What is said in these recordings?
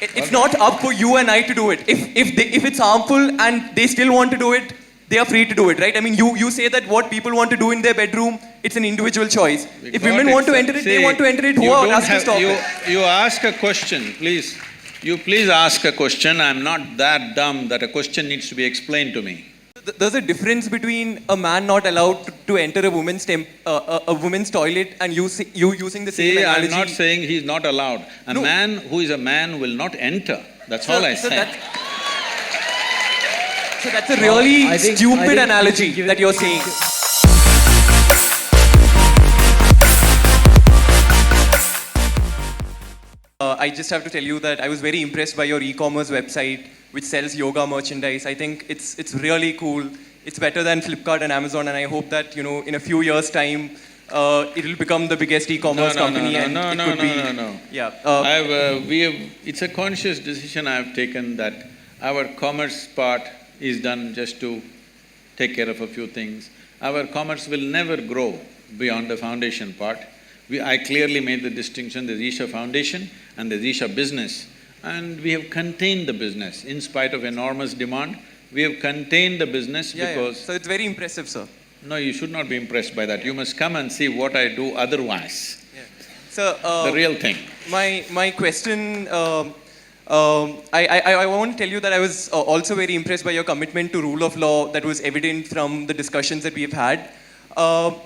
It's not up for you and I to do it. If it's harmful and they still want to do it, they are free to do it, right? I mean, you say that what people want to do in their bedroom, it's an individual choice. If women want to enter it, they want to enter it. Who are us to stop it? You ask a question, please. You please ask a question. I'm not that dumb that a question needs to be explained to me. There's a difference between a man not allowed to enter a woman's toilet and you using the same analogy. I'm not saying he's not allowed. A man who is a man will not enter. That's all I said. So that's a really stupid analogy that you're saying. I just have to tell you that I was very impressed by your e-commerce website, which sells yoga merchandise. I think it's really cool. It's better than Flipkart and Amazon, and I hope that, you know, in a few years' time, it'll become the biggest e-commerce company. No. Yeah. It's a conscious decision I've taken that our commerce part is done just to take care of a few things. Our commerce will never grow beyond the foundation part. I clearly made the distinction, there's Isha Foundation and there's Isha Business, and we have contained the business. In spite of enormous demand, we have contained the business because… So it's very impressive, sir. No, you should not be impressed by that. You must come and see what I do otherwise. Yeah. So… the real thing. My question… I want to tell you that I was also very impressed by your commitment to rule of law that was evident from the discussions that we've had.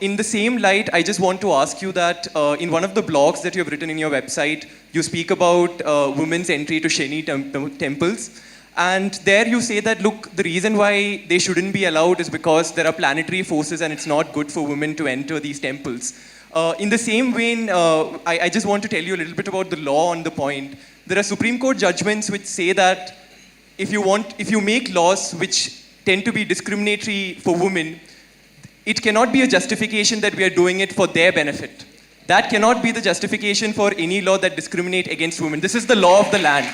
In the same light, I just want to ask you that in one of the blogs that you have written in your website, you speak about women's entry to Sheni temples. And there you say that, look, the reason why they shouldn't be allowed is because there are planetary forces and it's not good for women to enter these temples. In the same vein, I just want to tell you a little bit about the law on the point. There are Supreme Court judgments which say that if you make laws which tend to be discriminatory for women, it cannot be a justification that we are doing it for their benefit. That cannot be the justification for any law that discriminates against women. This is the law of the land.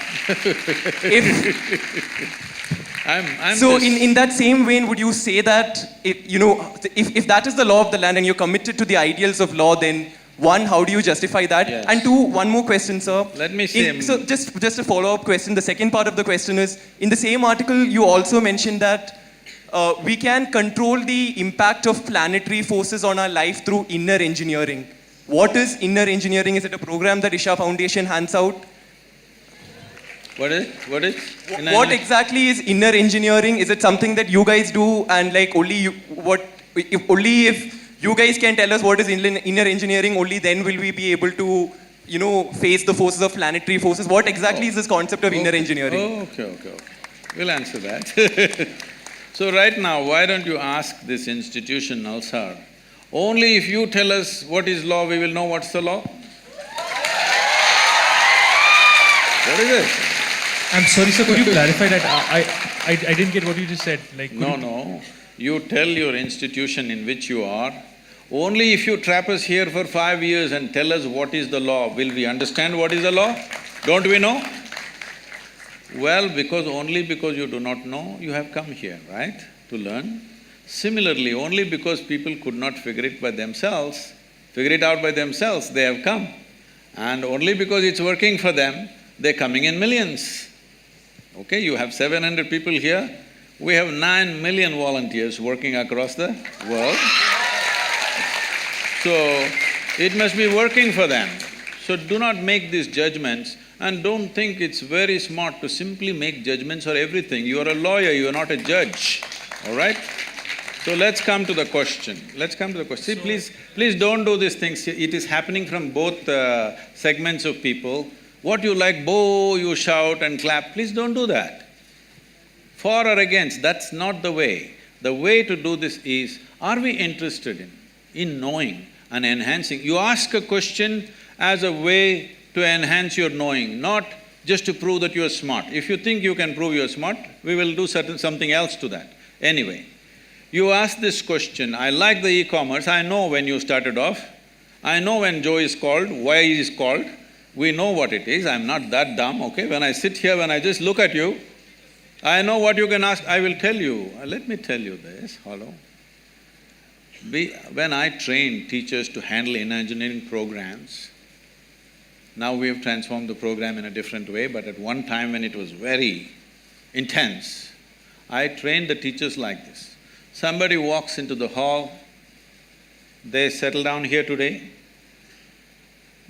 In that same vein, would you say that if that is the law of the land and you're committed to the ideals of law, then one, how do you justify that? Yes. And two, one more question, sir. Let me say… So just a follow-up question. The second part of the question is, in the same article, you also mentioned that we can control the impact of planetary forces on our life through inner engineering. What is inner engineering? Is it a program that Isha Foundation hands out? What is? What exactly is inner engineering? Is it something that you guys do and like if you guys can tell us what is inner engineering, only then will we be able to, face the forces of planetary forces? What exactly is this concept of inner engineering? Okay. We'll answer that. So right now, why don't you ask this institution, Nalsar? Only if you tell us what is law, we will know what's the law. What is it? I'm sorry, sir, could you clarify that? I didn't get what you just said. No. You tell your institution in which you are, only if you trap us here for 5 years and tell us what is the law, will we understand what is the law? Don't we know? Well, only because you do not know, you have come here, right, to learn. Similarly, only because people could not figure it out by themselves, they have come. And only because it's working for them, they're coming in millions. Okay, you have 700 people here, we have 9 million volunteers working across the world. So, it must be working for them. So do not make these judgments and don't think it's very smart to simply make judgments for everything. You are a lawyer, you are not a judge, all right? So let's come to the question. See, please don't do these things. It is happening from both segments of people. What you like, boo, you shout and clap, please don't do that. For or against, that's not the way. The way to do this is, are we interested in knowing and enhancing? You ask a question as a way to enhance your knowing, not just to prove that you are smart. If you think you can prove you are smart, we will do something else to that. Anyway, you ask this question, I like the e-commerce, I know when you started off, I know when Joe is called, why he is called, we know what it is, I'm not that dumb, okay? When I sit here, when I just look at you, I know what you can ask, I will tell you. Let me tell you this, hello. When I train teachers to handle inner engineering programs, Now we have transformed the program in a different way, but at one time when it was very intense, I trained the teachers like this. Somebody walks into the hall, they settle down here today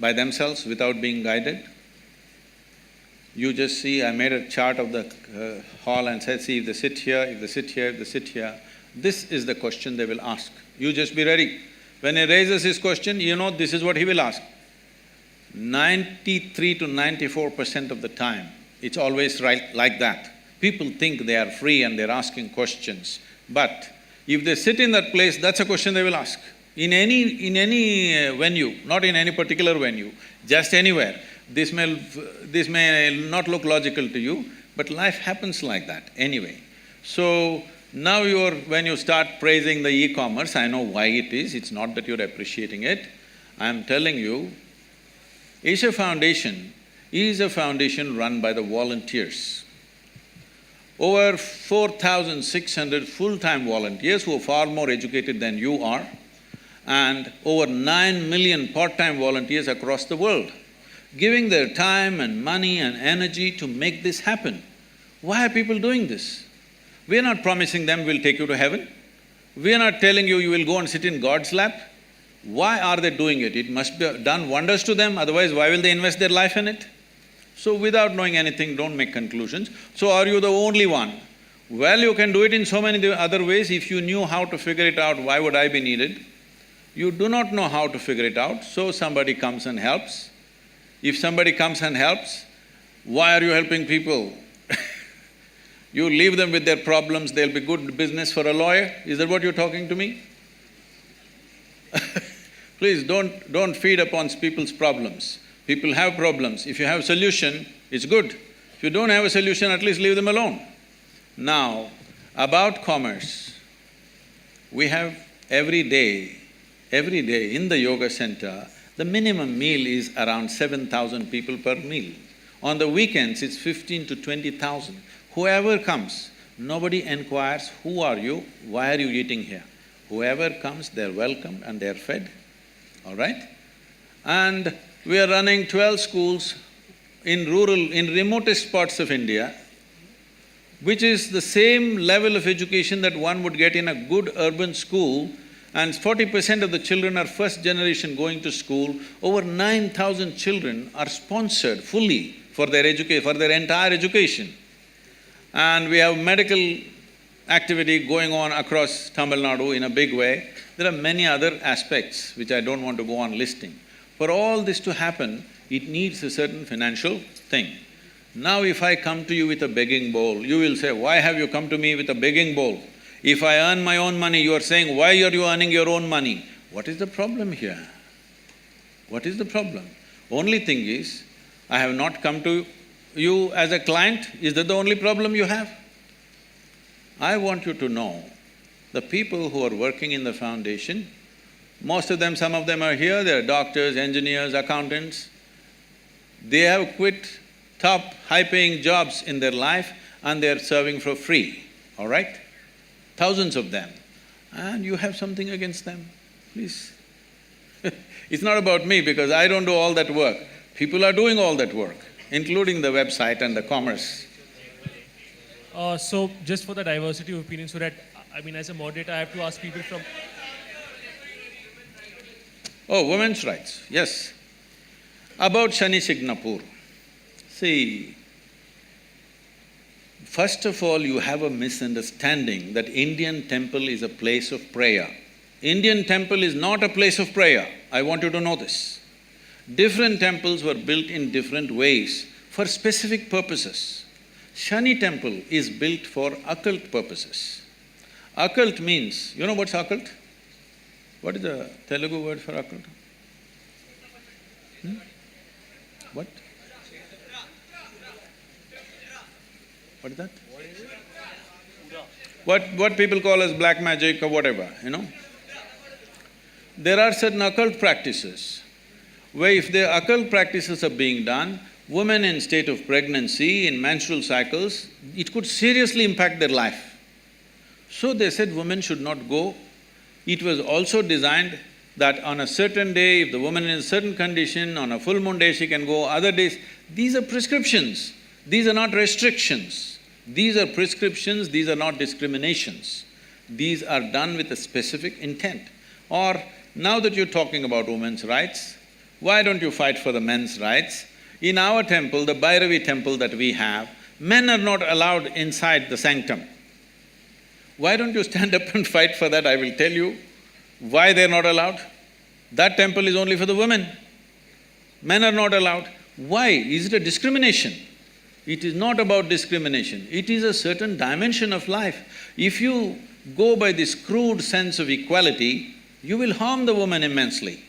by themselves without being guided. You just see, I made a chart of the hall and said, see, if they sit here, if they sit here, if they sit here, this is the question they will ask. You just be ready. When he raises his question, you know this is what he will ask. 93 to 94% of the time, it's always right like that. People think they are free and they're asking questions, but if they sit in that place, that's a question they will ask. In any venue, not in any particular venue, just anywhere. This may not look logical to you, but life happens like that anyway. So, now when you start praising the e-commerce, I know why it is, it's not that you're appreciating it. I'm telling you, Isha Foundation is a foundation run by the volunteers. Over 4,600 full-time volunteers who are far more educated than you are, and over 9 million part-time volunteers across the world, giving their time and money and energy to make this happen. Why are people doing this? We are not promising them we'll take you to heaven. We are not telling you will go and sit in God's lap. Why are they doing it? It must be done wonders to them, otherwise why will they invest their life in it? So without knowing anything, don't make conclusions. So are you the only one? Well, you can do it in so many other ways. If you knew how to figure it out, why would I be needed? You do not know how to figure it out, so somebody comes and helps. If somebody comes and helps, why are you helping people? You leave them with their problems, they'll be good business for a lawyer? Is that what you're talking to me? Please don't feed upon people's problems. People have problems. If you have a solution, it's good. If you don't have a solution, at least leave them alone. Now, about commerce, we have every day in the yoga center, the minimum meal is around 7,000 people per meal. On the weekends, it's 15 to 20,000. Whoever comes, nobody enquires, who are you, why are you eating here? Whoever comes, they're welcomed and they're fed, all right? And we are running 12 schools in remotest parts of India, which is the same level of education that one would get in a good urban school, and 40% of the children are first generation going to school. Over 9,000 children are sponsored fully for their entire education. And we have medical activity going on across Tamil Nadu in a big way. There are many other aspects which I don't want to go on listing. For all this to happen, it needs a certain financial thing. Now if I come to you with a begging bowl, you will say, why have you come to me with a begging bowl? If I earn my own money, you are saying, why are you earning your own money? What is the problem here? What is the problem? Only thing is, I have not come to you as a client. Is that the only problem you have? I want you to know, the people who are working in the foundation, most of them, some of them are here, they're doctors, engineers, accountants. They have quit top, high-paying jobs in their life and they're serving for free, all right? Thousands of them. And you have something against them, please. It's not about me because I don't do all that work. People are doing all that work, including the website and the commerce. So just for the diversity of opinion, so that, as a moderator, I have to ask people from… Oh, women's rights, yes. About Shani Shignapur. See, first of all, you have a misunderstanding that Indian temple is a place of prayer. Indian temple is not a place of prayer. I want you to know this. Different temples were built in different ways for specific purposes. Shani temple is built for occult purposes. Occult means, you know what's occult? What is the Telugu word for occult? What? What is that? What people call as black magic or whatever, you know? There are certain occult practices where if the occult practices are being done, women in state of pregnancy, in menstrual cycles, it could seriously impact their life. So they said women should not go. It was also designed that on a certain day, if the woman is in a certain condition, on a full moon day she can go, other days… These are prescriptions, these are not restrictions. These are prescriptions, these are not discriminations. These are done with a specific intent. Or, now that you're talking about women's rights, why don't you fight for the men's rights? In our temple, the Bhairavi temple that we have, men are not allowed inside the sanctum. Why don't you stand up and fight for that? I will tell you why they're not allowed. That temple is only for the women. Men are not allowed. Why? Is it a discrimination? It is not about discrimination, it is a certain dimension of life. If you go by this crude sense of equality, you will harm the woman immensely.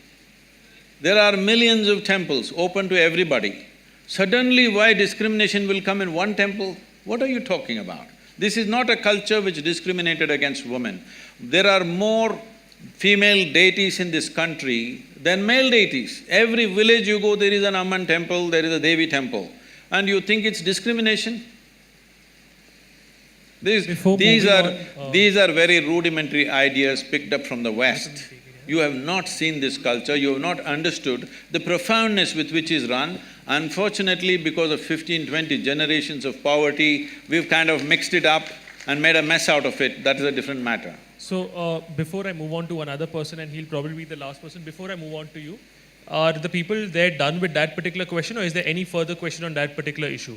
There are millions of temples open to everybody. Suddenly, why discrimination will come in one temple? What are you talking about? This is not a culture which discriminated against women. There are more female deities in this country than male deities. Every village you go, there is an Amman temple, there is a Devi temple. And you think it's discrimination? These are very rudimentary ideas picked up from the West. You have not seen this culture, you have not understood the profoundness with which is run. Unfortunately, because of 15, 20 generations of poverty, we've kind of mixed it up and made a mess out of it. That is a different matter. So, before I move on to another person, and he'll probably be the last person, before I move on to you, are the people there done with that particular question, or is there any further question on that particular issue?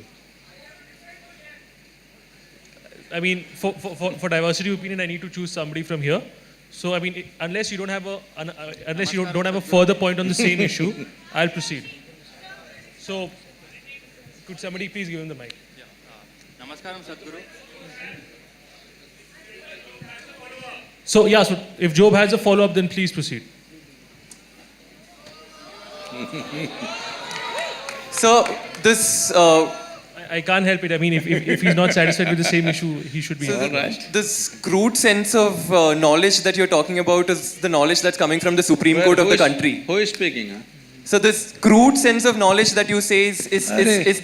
I mean, for diversity of opinion, I need to choose somebody from here. So, I mean, unless you don't have a further point on the same issue, I'll proceed. So, could somebody please give him the mic? Namaskaram, Sadhguru. So, yeah, so if Job has a follow-up, then please proceed. So, this… I can't help it. I mean, if he's not satisfied with the same issue, he should be… All right. This crude sense of knowledge that you're talking about is the knowledge that's coming from the Supreme Court of the country. Who is speaking, huh? So this crude sense of knowledge that you say is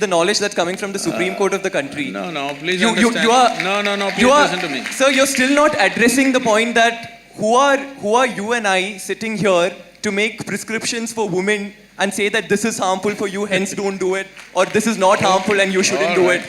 the knowledge that's coming from the Supreme Court of the country. No, please You understand. are… No, please listen to me. Sir, you're still not addressing the point that who are you and I sitting here to make prescriptions for women and say that this is harmful for you, hence don't do it, or this is not harmful and you shouldn't do it.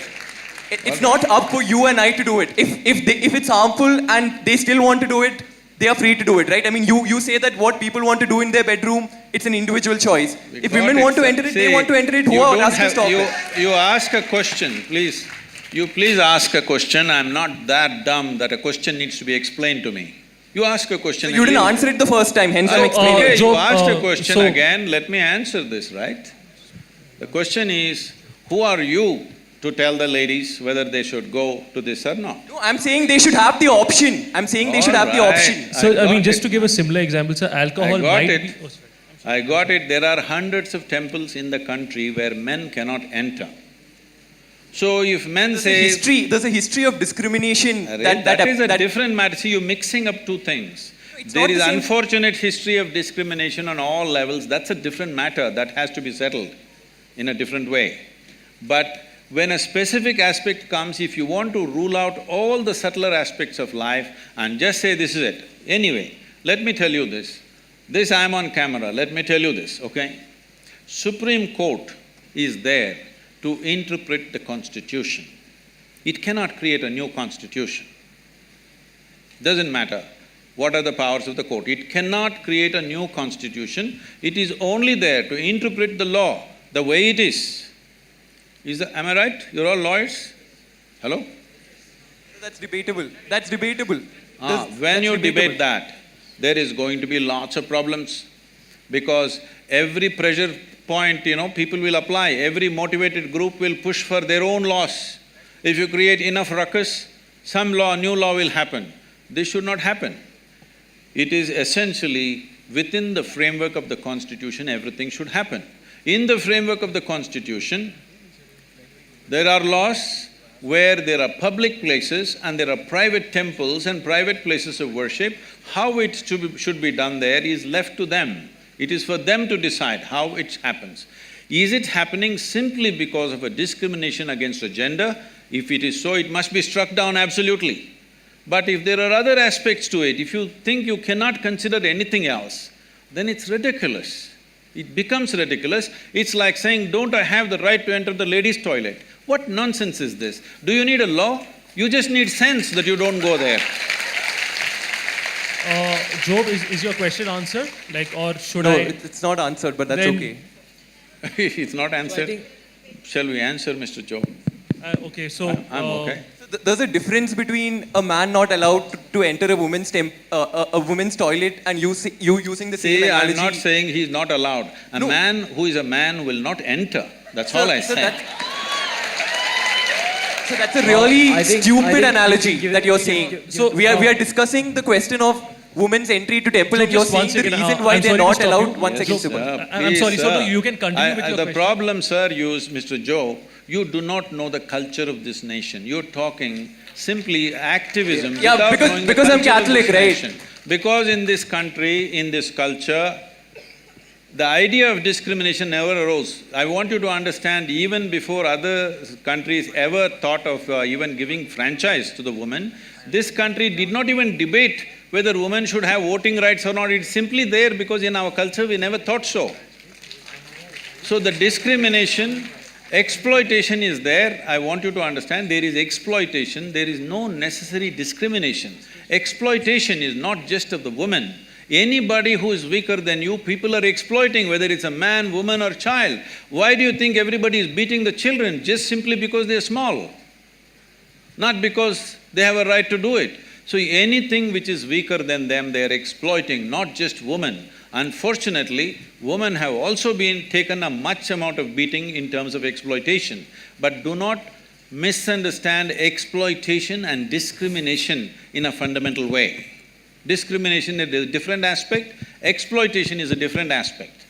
It's not up for you and I to do it. If it's harmful and they still want to do it, they are free to do it, right? I mean, you say that what people want to do in their bedroom, it's an individual choice. If women want to enter it, they want to enter it. Who are us to stop it? You ask a question, please. You please ask a question. I'm not that dumb that a question needs to be explained to me. You ask a question. So you didn't answer it the first time, hence I'm explaining Okay, it. you asked a question again, let me answer this, right? The question is, who are you to tell the ladies whether they should go to this or not? No, I'm saying they should have the option. I'm saying they should have the option. So, I mean, just to give a similar example, sir, alcohol might be… Oh, sorry. I got it. There are hundreds of temples in the country where men cannot enter. So if men say… There's a history of discrimination that is a different matter. See, you're mixing up two things. There is unfortunate history of discrimination on all levels. That's a different matter. That has to be settled in a different way. But when a specific aspect comes, if you want to rule out all the subtler aspects of life and just say this is it. Anyway, let me tell you this. This I'm on camera, let me tell you this, okay? Supreme Court is there to interpret the Constitution. It cannot create a new Constitution. Doesn't matter what are the powers of the court. It cannot create a new Constitution. It is only there to interpret the law the way it is. Am I right? You're all lawyers? Hello? That's debatable. That's debatable. When you debate that, there is going to be lots of problems because every pressure point, people will apply. Every motivated group will push for their own laws. If you create enough ruckus, some new law will happen. This should not happen. It is essentially within the framework of the Constitution, everything should happen. In the framework of the Constitution, there are laws where there are public places and there are private temples and private places of worship. How it should be done there is left to them. It is for them to decide how it happens. Is it happening simply because of a discrimination against a gender? If it is so, it must be struck down absolutely. But if there are other aspects to it, if you think you cannot consider anything else, then it's ridiculous. It becomes ridiculous. It's like saying, don't I have the right to enter the ladies' toilet? What nonsense is this? Do you need a law? You just need sense that you don't go there. Job, is your question answered? Like, or should No, I? it's not answered, but that's Then- okay. It's not answered. Shall we answer, Mr. Joe? Okay, so I'm okay. So there's a difference between a man not allowed to enter a woman's toilet and you using the same See, analogy. I'm not saying he's not allowed. A No. man who is a man will not enter. That's So- all I so said. So that's a really I think- stupid I think- analogy give it- that you're give it- saying. give- So give- we are discussing the question of women's entry to temple, So and you're just one saying the second, reason why I'm they're sorry to not stop allowed. you. One Yes, second, so- Subal. I'm sorry, Please, so sir. you can continue with your The question. problem, sir, Mr. Joe, you do not know the culture of this nation. You're talking simply activism Yeah, without because- knowing because the I'm culture of this Catholic, right? nation. Because in this country, in this culture, the idea of discrimination never arose. I want you to understand, even before other countries ever thought of even giving franchise to the woman, this country did not even debate whether women should have voting rights or not. It's simply there because in our culture we never thought so. So the discrimination, exploitation is there. I want you to understand, there is exploitation, there is no necessary discrimination. Exploitation is not just of the woman. Anybody who is weaker than you, people are exploiting, whether it's a man, woman or child. Why do you think everybody is beating the children? Just simply because they're small, not because they have a right to do it. So anything which is weaker than them, they are exploiting, not just women. Unfortunately, women have also been taken a much amount of beating in terms of exploitation. But do not misunderstand exploitation and discrimination in a fundamental way. Discrimination is a different aspect, exploitation is a different aspect.